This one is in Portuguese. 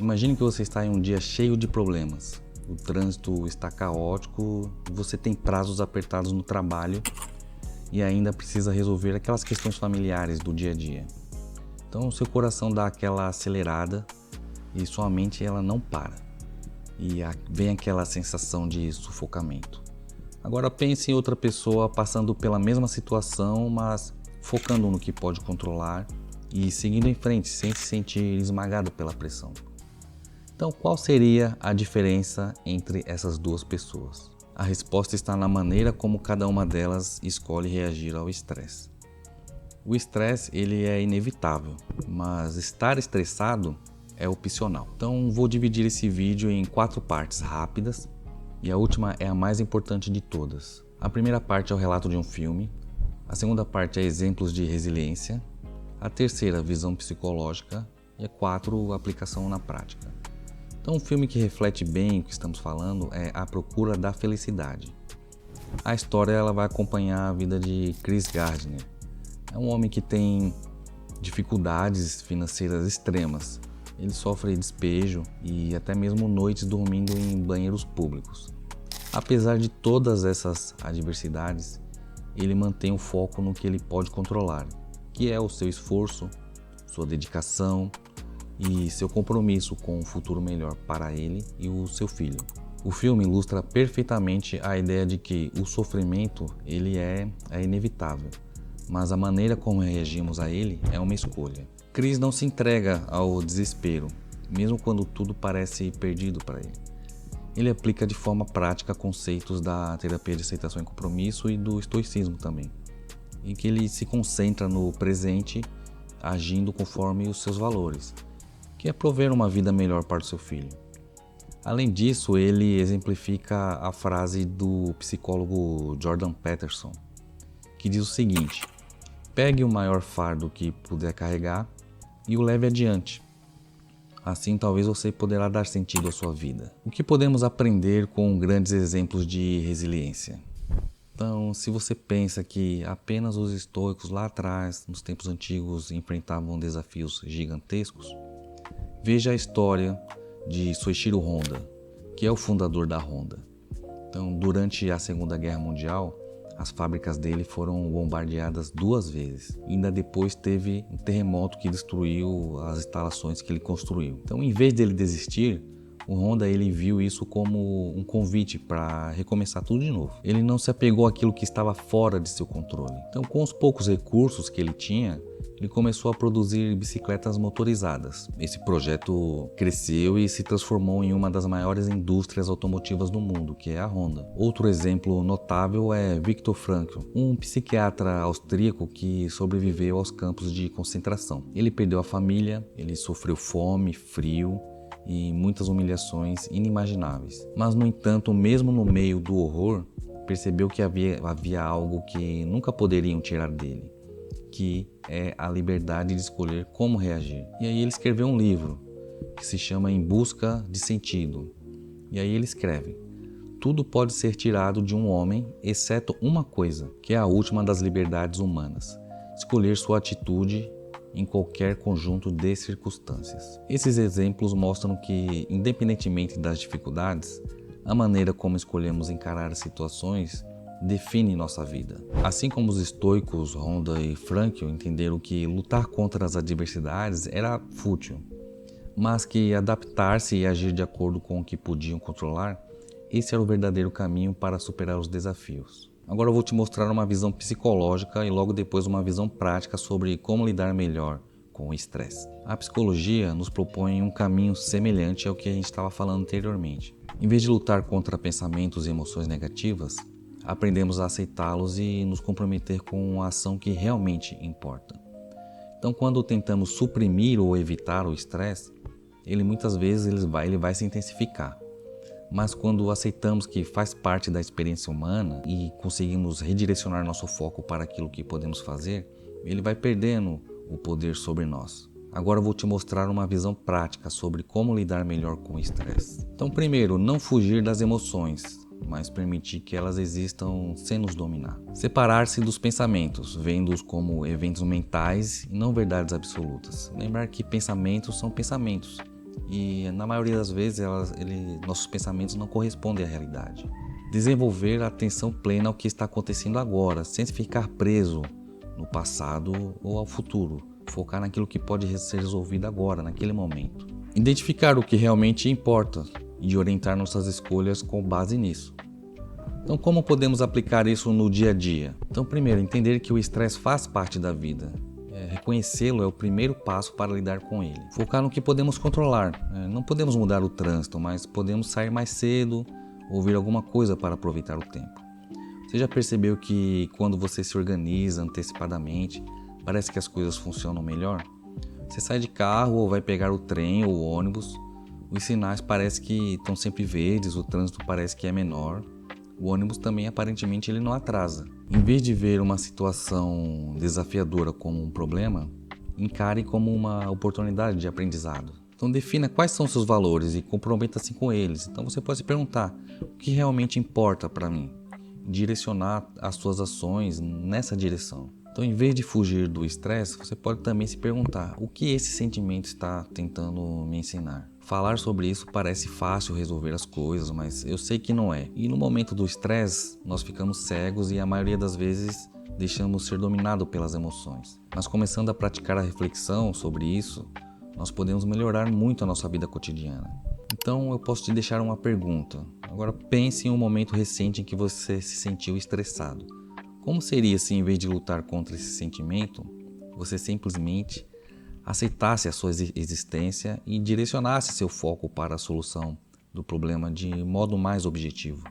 Imagine que você está em um dia cheio de problemas. O trânsito está caótico, você tem prazos apertados no trabalho e ainda precisa resolver aquelas questões familiares do dia a dia. Então seu coração dá aquela acelerada e sua mente ela não para. E vem aquela sensação de sufocamento. Agora pense em outra pessoa passando pela mesma situação, mas focando no que pode controlar e seguindo em frente sem se sentir esmagado pela pressão. Então, qual seria a diferença entre essas duas pessoas? A resposta está na maneira como cada uma delas escolhe reagir ao estresse. O estresse ele é inevitável, mas estar estressado é opcional. Então, vou dividir esse vídeo em 4 partes rápidas e a última é a mais importante de todas. A primeira parte é o relato de um filme, a segunda parte é exemplos de resiliência, a terceira, visão psicológica e a 4, aplicação na prática. Então, um filme que reflete bem o que estamos falando é A Procura da Felicidade. A história ela vai acompanhar a vida de Chris Gardner. É um homem que tem dificuldades financeiras extremas. Ele sofre despejo e até mesmo noites dormindo em banheiros públicos. Apesar de todas essas adversidades, ele mantém o foco no que ele pode controlar, que é o seu esforço, sua dedicação e seu compromisso com um futuro melhor para ele e o seu filho. O filme ilustra perfeitamente a ideia de que o sofrimento ele é inevitável, mas a maneira como reagimos a ele é uma escolha. Chris não se entrega ao desespero, mesmo quando tudo parece perdido para ele. Ele aplica de forma prática conceitos da terapia de aceitação e compromisso e do estoicismo também, em que ele se concentra no presente, agindo conforme os seus valores, que é prover uma vida melhor para o seu filho. Além disso, ele exemplifica a frase do psicólogo Jordan Peterson, que diz o seguinte: pegue o maior fardo que puder carregar e o leve adiante. Assim, talvez você poderá dar sentido à sua vida. O que podemos aprender com grandes exemplos de resiliência? Então, se você pensa que apenas os estoicos lá atrás, nos tempos antigos, enfrentavam desafios gigantescos, veja a história de Soichiro Honda, que é o fundador da Honda. Então, durante a Segunda Guerra Mundial, as fábricas dele foram bombardeadas 2 vezes. Ainda depois teve um terremoto que destruiu as instalações que ele construiu. Então, em vez dele desistir, o Honda ele viu isso como um convite para recomeçar tudo de novo. Ele não se apegou àquilo que estava fora de seu controle. Então, com os poucos recursos que ele tinha, ele começou a produzir bicicletas motorizadas. Esse projeto cresceu e se transformou em uma das maiores indústrias automotivas do mundo, que é a Honda. Outro exemplo notável é Viktor Frankl, um psiquiatra austríaco que sobreviveu aos campos de concentração. Ele perdeu a família, ele sofreu fome, frio e muitas humilhações inimagináveis. Mas, no entanto, mesmo no meio do horror, percebeu que havia algo que nunca poderiam tirar dele, que é a liberdade de escolher como reagir. E aí ele escreveu um livro que se chama Em Busca de Sentido. E aí ele escreve: tudo pode ser tirado de um homem, exceto uma coisa, que é a última das liberdades humanas: escolher sua atitude em qualquer conjunto de circunstâncias. Esses exemplos mostram que, independentemente das dificuldades, a maneira como escolhemos encarar as situações define nossa vida. Assim como os estoicos Honda e Frankl entenderam que lutar contra as adversidades era fútil, mas que adaptar-se e agir de acordo com o que podiam controlar, esse era o verdadeiro caminho para superar os desafios. Agora eu vou te mostrar uma visão psicológica e logo depois uma visão prática sobre como lidar melhor com o estresse. A psicologia nos propõe um caminho semelhante ao que a gente estava falando anteriormente. Em vez de lutar contra pensamentos e emoções negativas, aprendemos a aceitá-los e nos comprometer com a ação que realmente importa. Então, quando tentamos suprimir ou evitar o estresse, ele muitas vezes ele vai se intensificar. Mas quando aceitamos que faz parte da experiência humana e conseguimos redirecionar nosso foco para aquilo que podemos fazer, ele vai perdendo o poder sobre nós. Agora eu vou te mostrar uma visão prática sobre como lidar melhor com o estresse. Então, primeiro, não fugir das emoções, mas permitir que elas existam sem nos dominar. Separar-se dos pensamentos, vendo-os como eventos mentais e não verdades absolutas. Lembrar que pensamentos são pensamentos e na maioria das vezes nossos pensamentos não correspondem à realidade. Desenvolver a atenção plena ao que está acontecendo agora, sem ficar preso no passado ou ao futuro. Focar naquilo que pode ser resolvido agora, naquele momento. Identificar o que realmente importa e orientar nossas escolhas com base nisso. Então, como podemos aplicar isso no dia a dia? Então, primeiro, entender que o estresse faz parte da vida. Reconhecê-lo é o primeiro passo para lidar com ele. Focar no que podemos controlar. Não podemos mudar o trânsito, mas podemos sair mais cedo, ouvir alguma coisa para aproveitar o tempo. Você já percebeu que quando você se organiza antecipadamente, parece que as coisas funcionam melhor? Você sai de carro ou vai pegar o trem ou o ônibus, os sinais parecem que estão sempre verdes, o trânsito parece que é menor, o ônibus também aparentemente ele não atrasa. Em vez de ver uma situação desafiadora como um problema, encare como uma oportunidade de aprendizado. Então defina quais são seus valores e comprometa-se com eles. Então você pode se perguntar, o que realmente importa para mim? Direcionar as suas ações nessa direção. Então, em vez de fugir do estresse, você pode também se perguntar, o que esse sentimento está tentando me ensinar? Falar sobre isso parece fácil resolver as coisas, mas eu sei que não é. E no momento do estresse, nós ficamos cegos e a maioria das vezes deixamos ser dominados pelas emoções. Mas começando a praticar a reflexão sobre isso, nós podemos melhorar muito a nossa vida cotidiana. Então eu posso te deixar uma pergunta. Agora pense em um momento recente em que você se sentiu estressado. Como seria se, em vez de lutar contra esse sentimento, você simplesmente aceitasse a sua existência e direcionasse seu foco para a solução do problema de modo mais objetivo?